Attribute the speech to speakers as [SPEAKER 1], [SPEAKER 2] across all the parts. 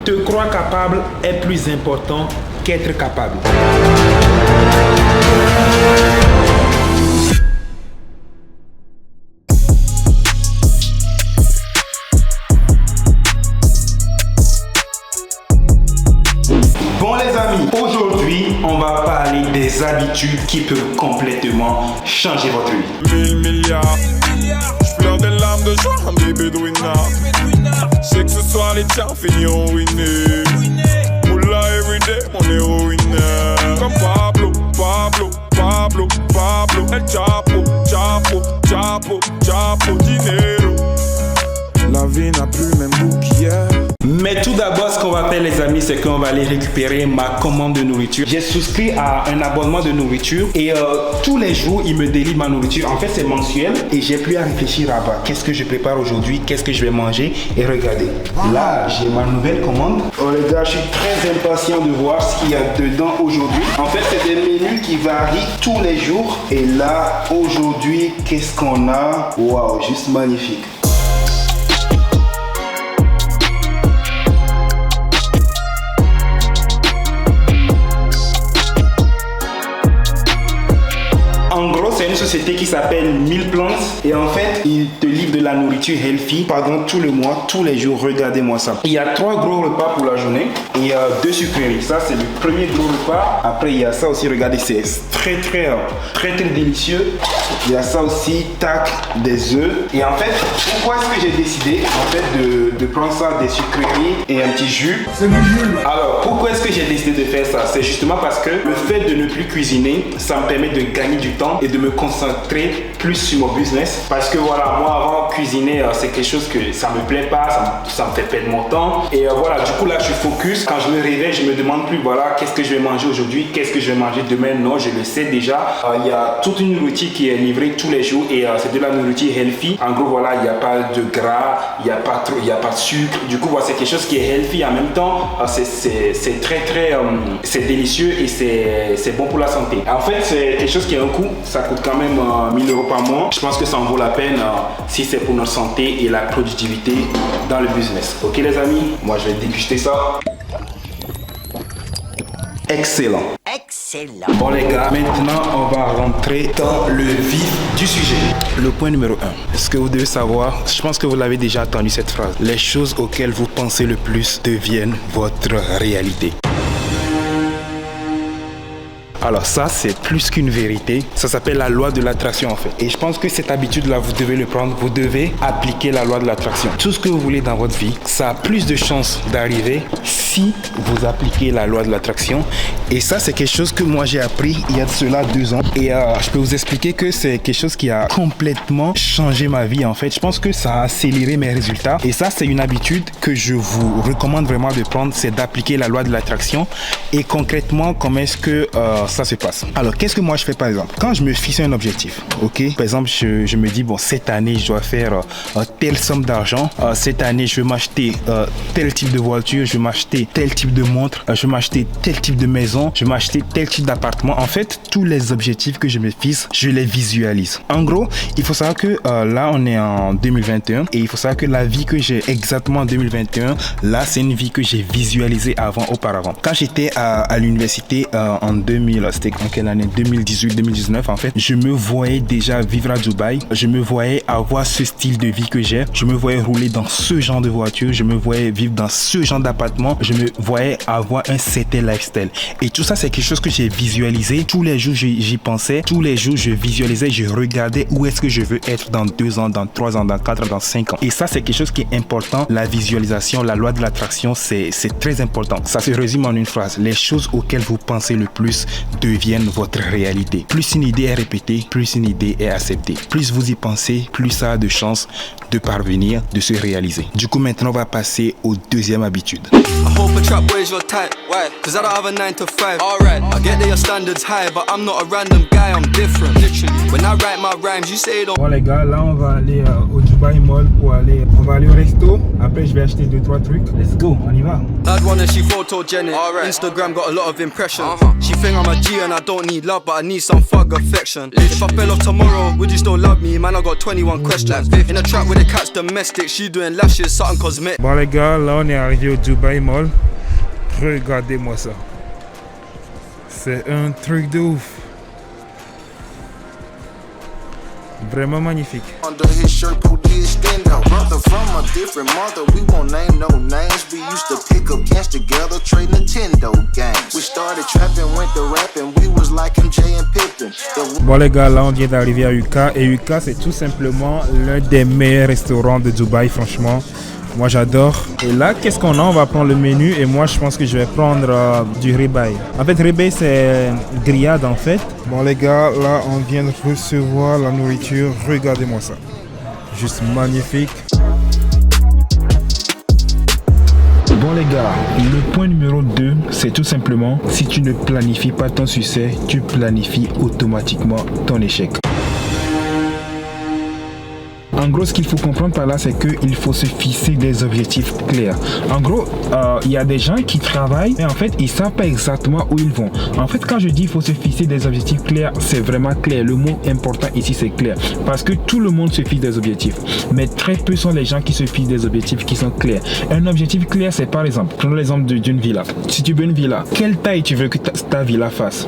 [SPEAKER 1] Te croire capable est plus important qu'être capable. Bon les amis, aujourd'hui on va parler des habitudes qui peuvent complètement changer votre vie.
[SPEAKER 2] 1000 milliards, je pleure des larmes de joie, un bébé de winner. Je sais que ce soir les tiens finiront ruinés. Moula everyday, mon héroïne. Comme Pablo, Pablo, Pablo, Pablo. El Chapo, Chapo, Chapo, Chapo, dinero. La vie n'a plus le même goût qu'hier.
[SPEAKER 1] Mais tout d'abord, ce qu'on va faire les amis, c'est qu'on va aller récupérer ma commande de nourriture. J'ai souscrit à un abonnement de nourriture et tous les jours, il me délivre ma nourriture. En fait, c'est mensuel et j'ai plus à réfléchir à qu'est-ce que je prépare aujourd'hui, qu'est-ce que je vais manger. Et regardez, là, j'ai ma nouvelle commande. Oh les gars, je suis très impatient de voir ce qu'il y a dedans aujourd'hui. En fait, c'est des menus qui varient tous les jours. Et là, aujourd'hui, qu'est-ce qu'on a? Waouh, juste magnifique. En gros, c'est une société qui s'appelle 1000 Plants et en fait, ils te livrent de la nourriture healthy pendant tout le mois, tous les jours. Regardez-moi ça. Il y a 3 gros repas pour la journée et 2 sucreries. Ça, c'est le premier gros repas. Après, il y a ça aussi. Regardez, c'est très délicieux. Il y a ça aussi, tac, des œufs. Et en fait, pourquoi est-ce que j'ai décidé en fait de prendre ça, des sucreries et un petit jus? C'est du jus. Alors, pourquoi est-ce que j'ai décidé de faire ça? C'est justement parce que le fait de ne plus cuisiner, ça me permet de gagner du temps et de me concentrer plus sur mon business. Parce que voilà, moi avant cuisiner, c'est quelque chose que ça me plaît pas, ça me fait perdre mon temps. Et voilà, du coup là je suis focus. Quand je me réveille, je me demande plus voilà, qu'est-ce que je vais manger aujourd'hui, qu'est-ce que je vais manger demain. Non, je le sais déjà. Il y a toute une nourriture qui est livrée tous les jours et c'est de la nourriture healthy. En gros voilà, il n'y a pas de gras, il n'y a pas de sucre. Du coup voilà, c'est quelque chose qui est healthy en même temps. C'est très c'est délicieux et c'est bon pour la santé. En fait, c'est quelque chose qui a un coût. Ça coûte quand même 1000 € par mois. Je pense que ça en vaut la peine si c'est pour notre santé et la productivité dans le business. Ok les amis, moi je vais déguster ça. Excellent. Excellent. Bon les gars, maintenant on va rentrer dans le vif du sujet. Le point numéro 1. Ce que vous devez savoir, je pense que vous l'avez déjà entendu cette phrase. Les choses auxquelles vous pensez le plus deviennent votre réalité. Alors ça, c'est plus qu'une vérité. Ça s'appelle la loi de l'attraction en fait. Et je pense que cette habitude-là, vous devez le prendre. Vous devez appliquer la loi de l'attraction. Tout ce que vous voulez dans votre vie, ça a plus de chances d'arriver si vous appliquez la loi de l'attraction. Et ça, c'est quelque chose que moi j'ai appris il y a de cela 2 ans. Et je peux vous expliquer que c'est quelque chose qui a complètement changé ma vie en fait. Je pense que ça a accéléré mes résultats. Et ça, c'est une habitude que je vous recommande vraiment de prendre. C'est d'appliquer la loi de l'attraction. Et concrètement, comment est-ce que ça se passe? Alors, qu'est-ce que moi je fais par exemple? Quand je me fixe un objectif, ok? Par exemple, je me dis, bon, cette année, je dois faire telle somme d'argent. Cette année, je vais m'acheter tel type de voiture, je vais m'acheter tel type de montre, je vais m'acheter tel type de maison, je vais m'acheter tel type d'appartement. En fait, tous les objectifs que je me fixe, je les visualise. En gros, il faut savoir que là, on est en 2021 et il faut savoir que la vie que j'ai exactement en 2021, là, c'est une vie que j'ai visualisée auparavant. Quand j'étais à l'université en 2000, c'était en quelle année? 2018-2019 en fait. Je me voyais déjà vivre à Dubaï. Je me voyais avoir ce style de vie que j'ai. Je me voyais rouler dans ce genre de voiture. Je me voyais vivre dans ce genre d'appartement. Je me voyais avoir un certain lifestyle. Et tout ça, c'est quelque chose que j'ai visualisé. Tous les jours, j'y pensais. Tous les jours, je visualisais. Je regardais où est-ce que je veux être dans 2 ans, dans 3 ans, dans 4 ans, dans 5 ans. Et ça, c'est quelque chose qui est important. La visualisation, la loi de l'attraction, c'est très important. Ça se résume en une phrase. Les choses auxquelles vous pensez le plus deviennent votre réalité. Plus une idée est répétée, plus une idée est acceptée. Plus vous y pensez, plus ça a de chances de parvenir, de se réaliser. Du coup, maintenant, on va passer aux deuxième habitude. Bon les gars, là on va aller au Dubaï Dubai Mall pour aller. On va aller au resto. Après, je vais acheter 2-3 trucs. Let's go, on y va.
[SPEAKER 3] Bad one and she photogenic. Instagram got a lot of impressions. She think I'm a G and I don't need love, but I need some fuck affection. If I fell off tomorrow, would you still love me? Man, I got 21 questions. In a trap with a cat's domestic, she doing lashes, something cosmetic.
[SPEAKER 1] Bon les gars, là on est arrivé au Dubai Mall. Regardez-moi ça. C'est un truc de ouf. Vraiment magnifique.
[SPEAKER 4] Under his shirt, put his stand out. Brother from a different mother, we won't name no names. We used to pick up cans together, trade Nintendo games. We started trapping, went to rapping, we was like MJ and Pippen.
[SPEAKER 1] Bon les gars, là on vient d'arriver à Yuka. Et Yuka c'est tout simplement l'un des meilleurs restaurants de Dubaï, franchement. Moi j'adore. Et là, qu'est-ce qu'on a? On va prendre le menu et moi je pense que je vais prendre du ribeye. En fait, ribeye c'est grillade en fait. Bon les gars, là on vient de recevoir la nourriture. Regardez-moi ça. Juste magnifique. Bon les gars, le point numéro 2, c'est tout simplement, si tu ne planifies pas ton succès, tu planifies automatiquement ton échec. En gros, ce qu'il faut comprendre par là, c'est qu'il faut se fixer des objectifs clairs. En gros, il y a des gens qui travaillent, mais en fait, ils ne savent pas exactement où ils vont. En fait, quand je dis qu'il faut se fixer des objectifs clairs, c'est vraiment clair. Le mot important ici, c'est clair. Parce que tout le monde se fixe des objectifs. Mais très peu sont les gens qui se fixent des objectifs qui sont clairs. Un objectif clair, c'est par exemple, prenons l'exemple d'une villa. Si tu veux une villa, quelle taille tu veux que ta villa fasse?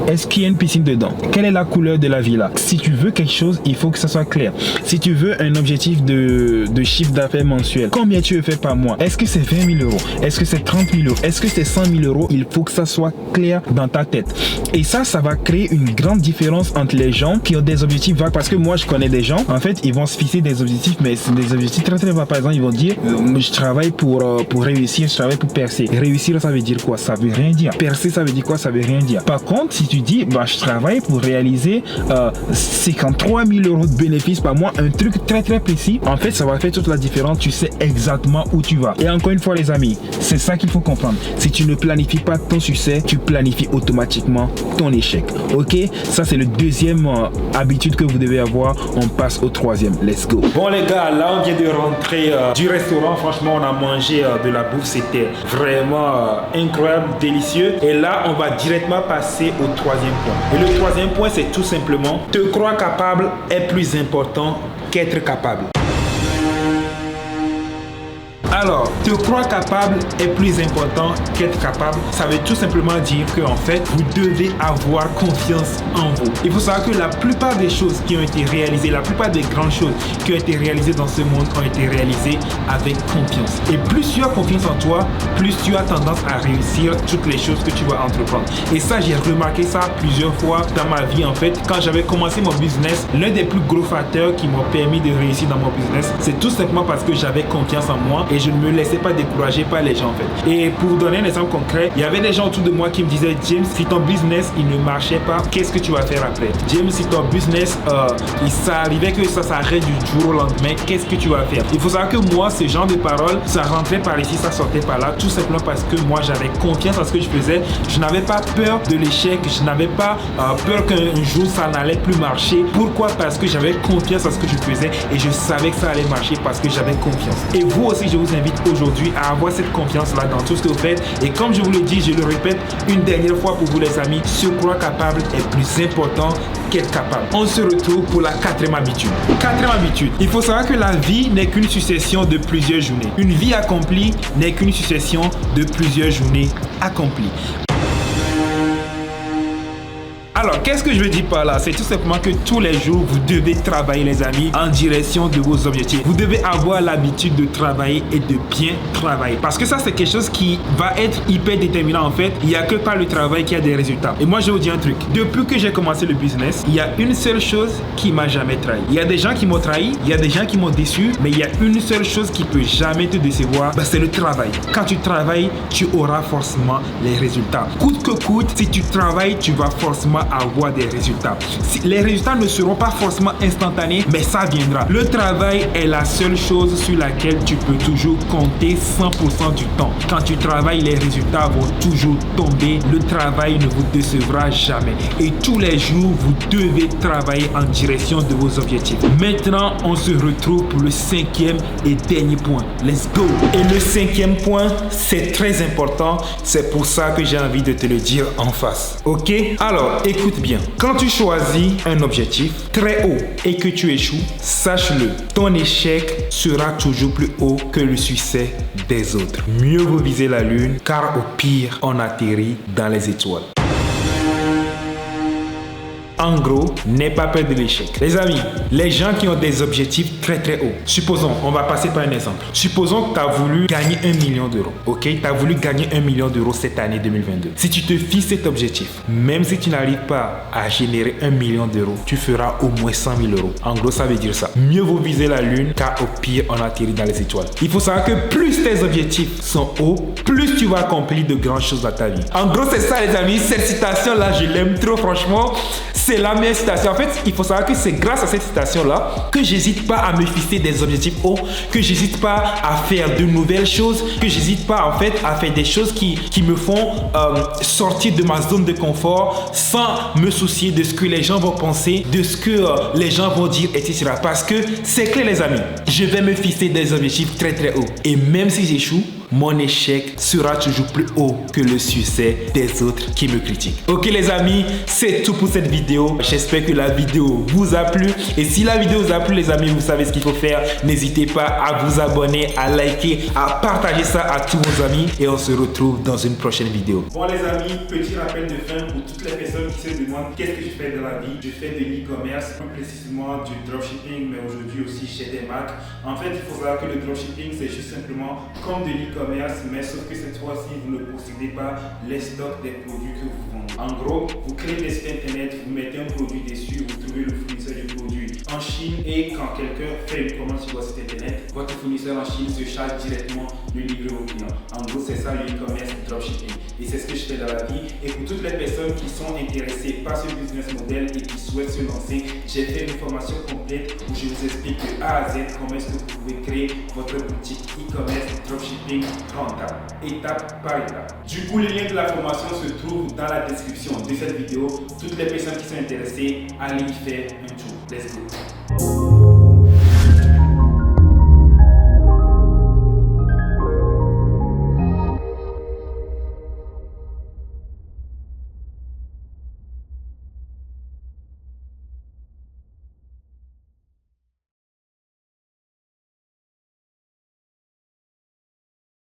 [SPEAKER 1] Est-ce qu'il y a une piscine dedans? Quelle est la couleur de la villa? Si tu veux quelque chose, il faut que ça soit clair. Si tu veux un objectif de chiffre d'affaires mensuel, combien tu veux faire par mois? Est-ce que c'est 20 000 euros? Est-ce que c'est 30 000 euros? Est-ce que c'est 100 000 euros? Il faut que ça soit clair dans ta tête. Et ça va créer une grande différence entre les gens qui ont des objectifs vagues. Parce que moi, je connais des gens, en fait, ils vont se fixer des objectifs, mais c'est des objectifs très très vagues. Par exemple, ils vont dire, je travaille pour réussir, je travaille pour percer. Réussir, ça veut dire quoi? Ça veut rien dire. Percer, ça veut dire quoi? Ça veut rien dire. Par contre, si tu dis, je travaille pour réaliser 53 000 euros de bénéfices par mois, un truc très très précis, en fait ça va faire toute la différence. Tu sais exactement où tu vas. Et encore une fois les amis, c'est ça qu'il faut comprendre. Si tu ne planifies pas ton succès, tu planifies automatiquement ton échec. Ok, ça c'est le deuxième habitude que vous devez avoir. On passe au troisième. Let's go. Bon les gars, là on vient de rentrer du restaurant. Franchement on a mangé de la bouffe, c'était vraiment incroyable, délicieux. Et là on va directement passer au troisième point. Et le troisième point, c'est tout simplement te croire capable est plus important qu'être capable. Alors, te croire capable est plus important qu'être capable. Ça veut tout simplement dire que en fait, vous devez avoir confiance en vous. Il faut savoir que la plupart des choses qui ont été réalisées, la plupart des grandes choses qui ont été réalisées dans ce monde ont été réalisées avec confiance. Et plus tu as confiance en toi, plus tu as tendance à réussir toutes les choses que tu vas entreprendre. Et ça, j'ai remarqué ça plusieurs fois dans ma vie en fait. Quand j'avais commencé mon business, l'un des plus gros facteurs qui m'ont permis de réussir dans mon business, c'est tout simplement parce que j'avais confiance en moi et je ne me laissais pas décourager par les gens en fait. Et pour vous donner un exemple concret, il y avait des gens autour de moi qui me disaient, James, si ton business il ne marchait pas, qu'est-ce que tu vas faire après? James, si ton business ça arrivait que ça s'arrête du jour au lendemain, qu'est-ce que tu vas faire? Il faut savoir que moi, ce genre de paroles, ça rentrait par ici, ça sortait par là, tout simplement parce que moi j'avais confiance en ce que je faisais. Je n'avais pas peur de l'échec, je n'avais pas peur qu'un jour ça n'allait plus marcher. Pourquoi? Parce que j'avais confiance en ce que je faisais et je savais que ça allait marcher parce que j'avais confiance. Et vous aussi, je vous invite aujourd'hui à avoir cette confiance-là dans tout ce que vous faites. Et comme je vous le dis, je le répète une dernière fois pour vous les amis, se croire capable est plus important qu'être capable. On se retrouve pour la quatrième habitude. Quatrième habitude, il faut savoir que la vie n'est qu'une succession de plusieurs journées. Une vie accomplie n'est qu'une succession de plusieurs journées accomplies. Alors, qu'est-ce que je veux dire par là? C'est tout simplement que tous les jours, vous devez travailler, les amis, en direction de vos objectifs. Vous devez avoir l'habitude de travailler et de bien travailler. Parce que ça, c'est quelque chose qui va être hyper déterminant en fait. Il n'y a que par le travail qu'il y a des résultats. Et moi, je vais vous dire un truc. Depuis que j'ai commencé le business, il y a une seule chose qui m'a jamais trahi. Il y a des gens qui m'ont trahi, il y a des gens qui m'ont déçu, mais il y a une seule chose qui peut jamais te décevoir, c'est le travail. Quand tu travailles, tu auras forcément les résultats. Coûte que coûte, si tu travailles, tu vas forcément avoir des résultats. Les résultats ne seront pas forcément instantanés, mais ça viendra. Le travail est la seule chose sur laquelle tu peux toujours compter 100% du temps. Quand tu travailles, les résultats vont toujours tomber. Le travail ne vous décevra jamais. Et tous les jours, vous devez travailler en direction de vos objectifs. Maintenant, on se retrouve pour le 5e et dernier point. Let's go! Et le 5e point, c'est très important. C'est pour ça que j'ai envie de te le dire en face. Ok? Alors, écoute bien. Quand tu choisis un objectif très haut et que tu échoues, sache-le, ton échec sera toujours plus haut que le succès des autres. Mieux vaut viser la lune, car au pire, on atterrit dans les étoiles. En gros, n'aie pas peur de l'échec. Les amis, les gens qui ont des objectifs très très hauts, supposons, on va passer par un exemple. Supposons que tu as voulu gagner 1 million d'euros. Ok, tu as voulu gagner 1 million d'euros cette année 2022. Si tu te fixes cet objectif, même si tu n'arrives pas à générer 1 million d'euros, tu feras au moins 100 000 euros. En gros, ça veut dire ça. Mieux vaut viser la lune, car au pire, on atterrit dans les étoiles. Il faut savoir que plus tes objectifs sont hauts, plus tu vas accomplir de grandes choses dans ta vie. En gros, c'est ça les amis. Cette citation-là, je l'aime trop franchement. C'est la meilleure citation. En fait, il faut savoir que c'est grâce à cette citation-là que j'hésite pas à me fixer des objectifs hauts, que j'hésite pas à faire de nouvelles choses, que j'hésite pas en fait à faire des choses qui me font sortir de ma zone de confort sans me soucier de ce que les gens vont penser, de ce que les gens vont dire, etc. Parce que c'est clair les amis, je vais me fixer des objectifs très très hauts. Et même si j'échoue, mon échec sera toujours plus haut que le succès des autres qui me critiquent. Ok les amis, c'est tout pour cette vidéo. J'espère que la vidéo vous a plu. Et si la vidéo vous a plu les amis, vous savez ce qu'il faut faire. N'hésitez pas à vous abonner, à liker, à partager ça à tous vos amis. Et on se retrouve dans une prochaine vidéo. Bon les amis, petit rappel de fin pour toutes les personnes qui se demandent qu'est-ce que je fais dans la vie. Je fais de l'e-commerce, plus précisément du dropshipping, mais aujourd'hui aussi j'ai des marques. En fait, il faut savoir que le dropshipping c'est juste simplement comme de l'e-commerce, mais sauf que cette fois-ci, vous ne possédez pas les stocks des produits que vous vendez. En gros, vous créez des sites internet, vous mettez un produit dessus, vous trouvez le fournisseur du produit en Chine et quand quelqu'un fait une commande sur votre site internet, votre fournisseur en Chine se charge directement de livrer aux clients. En gros, c'est ça le e-commerce dropshipping. Et c'est ce que je fais dans la vie. Et pour toutes les personnes qui sont intéressées par ce business model et qui souhaitent se lancer, j'ai fait une formation complète où je vous explique de A à Z comment est-ce que vous pouvez créer votre boutique e-commerce dropshipping rentable, étape par étape. Du coup, le lien de la formation se trouve dans la description de cette vidéo. Toutes les personnes qui sont intéressées, allez y faire un tour. Let's go.